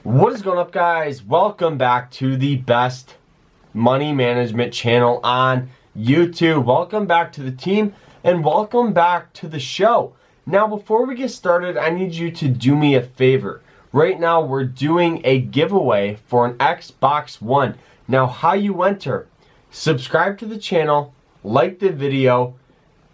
What is going up, guys? Welcome back to the best money management channel on YouTube. Welcome back to the team and welcome back to the show. Now, before we get started, I need you to do me a favor. Right now, we're doing a giveaway for an Xbox One. Now, how you enter: subscribe to the channel, like the video,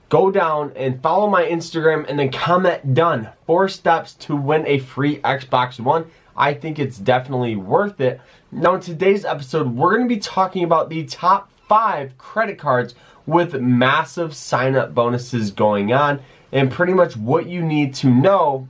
go down and follow my Instagram, and then comment done. 4 steps to win a free Xbox One. I think it's definitely worth it. Now, in today's episode, we're going to be talking about the top 5 credit cards with massive sign-up bonuses going on, and pretty much what you need to know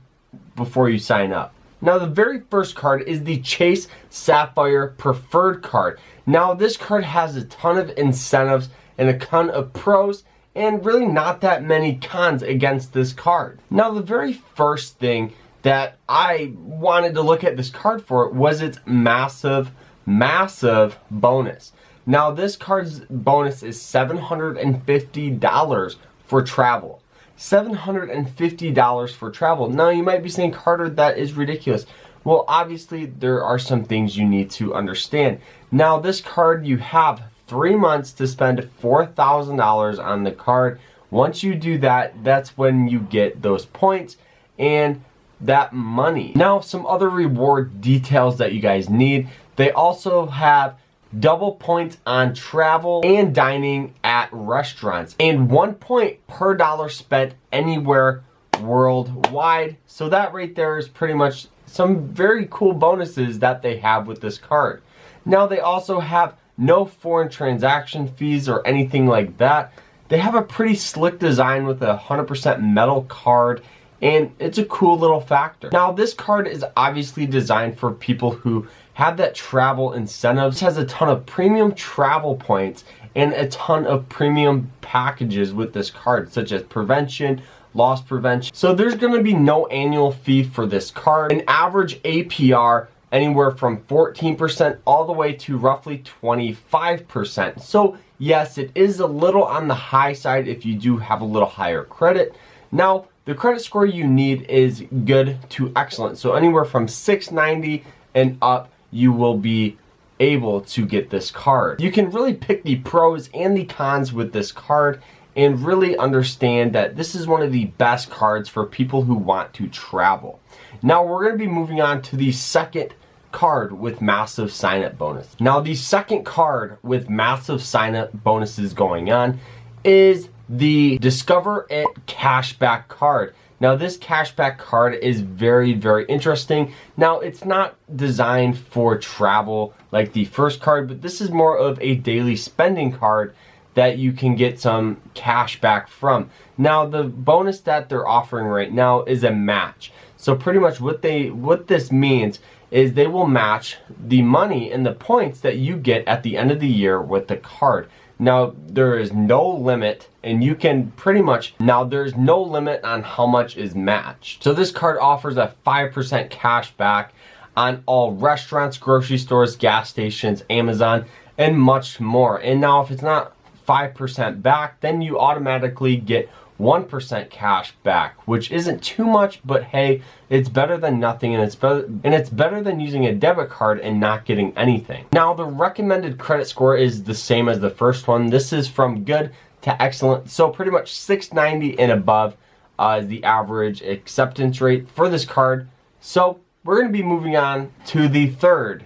before you sign up. Now, the very first card is the Chase Sapphire Preferred card. Now, this card has a ton of incentives and a ton of pros, and really not that many cons against this card. Now, the very first thing that I wanted to look at this card for was its massive bonus. Now, this card's bonus is $750 for travel. $750 for travel. Now, you might be saying, Carter, that is ridiculous. Well, obviously, there are some things you need to understand. Now, this card, you have 3 months to spend $4,000 on the card. Once you do that, that's when you get those points and that money. Now, some other reward details that you guys need. They also have double points on travel and dining at restaurants, and 1 point per dollar spent anywhere worldwide. So that right there is pretty much some very cool bonuses that they have with this card. Now, they also have no foreign transaction fees or anything like that. They have a pretty slick design with a 100% metal card, and it's a cool little factor. Now, this card is obviously designed for people who have that travel incentives. It has a ton of premium travel points and a ton of premium packages with this card, such as prevention, loss prevention. So there's gonna be no annual fee for this card. An average APR anywhere from 14% all the way to roughly 25%. So yes, it is a little on the high side if you do have a little higher credit. Now, the credit score you need is good to excellent. So anywhere from 690 and up, you will be able to get this card. You can really pick the pros and the cons with this card and really understand that this is one of the best cards for people who want to travel. Now, we're going to be moving on to the second card with massive sign-up bonus. Now, the second card with massive sign-up bonuses going on is the Discover It Cashback card. Now, this cashback card is very interesting. Now, it's not designed for travel like the first card, but this is more of a daily spending card that you can get some cash back from. Now, the bonus that they're offering right now is a match. So pretty much what this means is they will match the money and the points that you get at the end of the year with the card. Now, there is no limit, and you can pretty much, now there's no limit on how much is matched. So this card offers a 5% cash back on all restaurants, grocery stores, gas stations, Amazon, and much more. And now, if it's not 5% back, then you automatically get 1% cash back, which isn't too much, but hey, it's better than nothing, and it's better than using a debit card and not getting anything. Now, the recommended credit score is the same as the first one. This is from good to excellent, so pretty much 690 and above is the average acceptance rate for this card. So we're going to be moving on to the third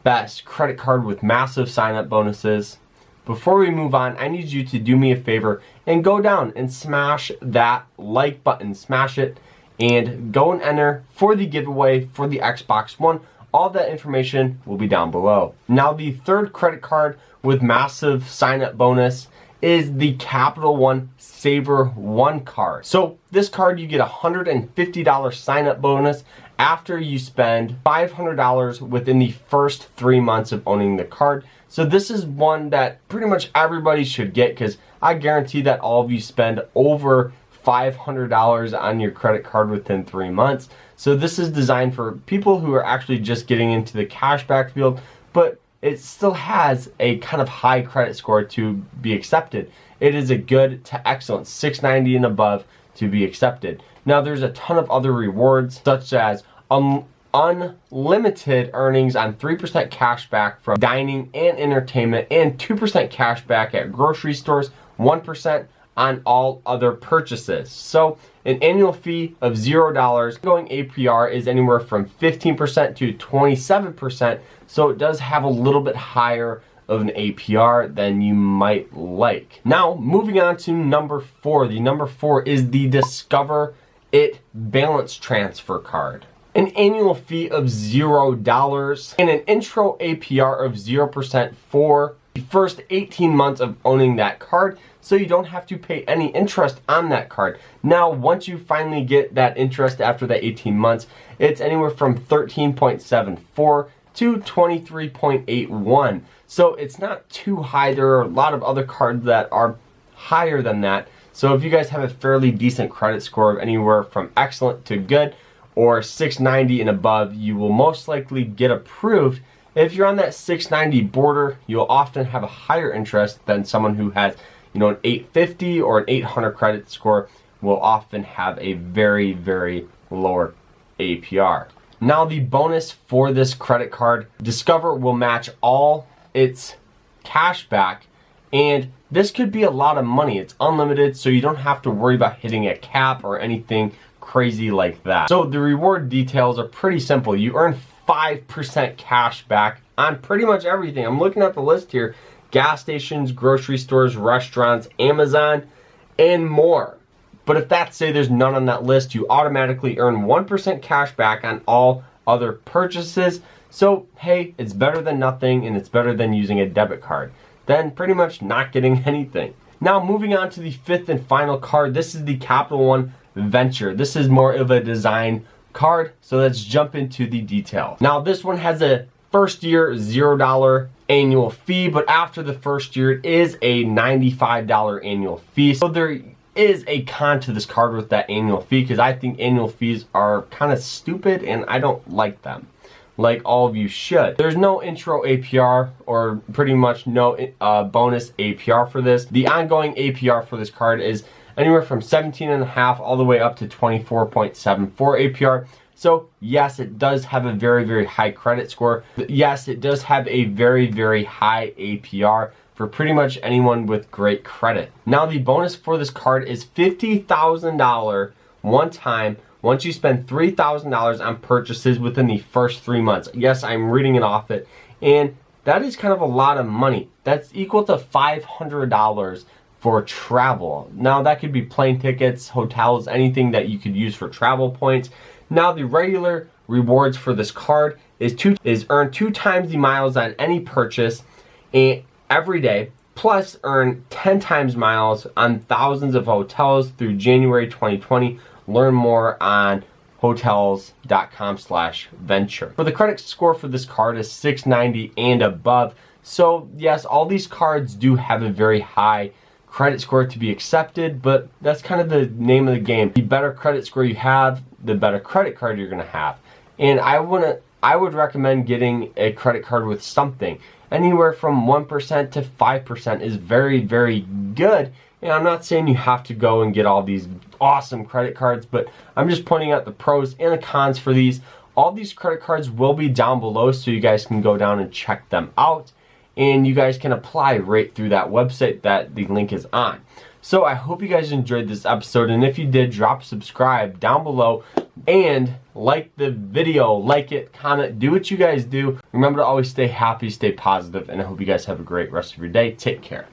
best credit card with massive sign-up bonuses. Before we move on, I need you to do me a favor and go down and smash that like button. Smash it and go and enter for the giveaway for the Xbox One. All that information will be down below. Now, the third credit card with massive sign-up bonus is the Capital One Saver One card. So this card, you get a $150 sign-up bonus after you spend $500 within the first 3 months of owning the card. So this is one that pretty much everybody should get, because I guarantee that all of you spend over $500 on your credit card within 3 months. So this is designed for people who are actually just getting into the cashback field, but it still has a kind of high credit score to be accepted. It is a good to excellent 690 and above to be accepted. Now, there's a ton of other rewards, such as unlimited earnings on 3% cash back from dining and entertainment, and 2% cash back at grocery stores, 1% on all other purchases. So an annual fee of $0. Going APR is anywhere from 15% to 27%, so it does have a little bit higher of an APR than you might like. Now, moving on to number 4. The number 4 is the Discover It Balance Transfer Card. An annual fee of $0 and an intro APR of 0% for the first 18 months of owning that card, so you don't have to pay any interest on that card. Now, once you finally get that interest after that 18 months, it's anywhere from 13.74 to 23.81. So it's not too high. There are a lot of other cards that are higher than that. So if you guys have a fairly decent credit score of anywhere from excellent to good or 690 and above, you will most likely get approved. If you're on that 690 border, you'll often have a higher interest than someone who has, an 850 or an 800 credit score will often have a very, very lower APR. Now, the bonus for this credit card, Discover will match all its cash back, and this could be a lot of money. It's unlimited, so you don't have to worry about hitting a cap or anything crazy like that. So the reward details are pretty simple. You earn 5% cash back on pretty much everything. I'm looking at the list here: gas stations, grocery stores, restaurants, Amazon, and more. But if that's, say, there's none on that list, you automatically earn 1% cash back on all other purchases. So, hey, it's better than nothing, and it's better than using a debit card than pretty much not getting anything. Now, moving on to the 5th and final card. This is the Capital One Venture. This is more of a design card, so let's jump into the details. Now, this one has a first year $0 annual fee, but after the first year, it is a $95 annual fee. So there is a con to this card with that annual fee, because I think annual fees are kind of stupid and I don't like them, like all of you should. There's no intro APR or pretty much no bonus APR for this. The ongoing APR for this card is anywhere from 17.5 all the way up to 24.74 APR. So yes, it does have a very, very high credit score. Yes, it does have a very, very high APR for pretty much anyone with great credit. Now, the bonus for this card is $50,000 one time once you spend $3,000 on purchases within the first 3 months. Yes, I'm reading it off it, and that is kind of a lot of money. That's equal to $500 for travel. Now, that could be plane tickets, hotels, anything that you could use for travel points. Now, the regular rewards for this card is earn 2 times the miles on any purchase every day, plus earn 10 times miles on thousands of hotels through January 2020. Learn more on hotels.com/venture. For the credit score for this card is 690 and above. So yes, all these cards do have a very high credit score to be accepted, but that's kind of the name of the game. The better credit score you have, the better credit card you're gonna have. And I would recommend getting a credit card with something. Anywhere from 1% to 5% is very, very good. And I'm not saying you have to go and get all these awesome credit cards, but I'm just pointing out the pros and the cons for these. All these credit cards will be down below, so you guys can go down and check them out. And you guys can apply right through that website that the link is on. So I hope you guys enjoyed this episode, and if you did, drop subscribe down below and like the video, like it, comment, do what you guys do. Remember to always stay happy, stay positive, and I hope you guys have a great rest of your day. Take care.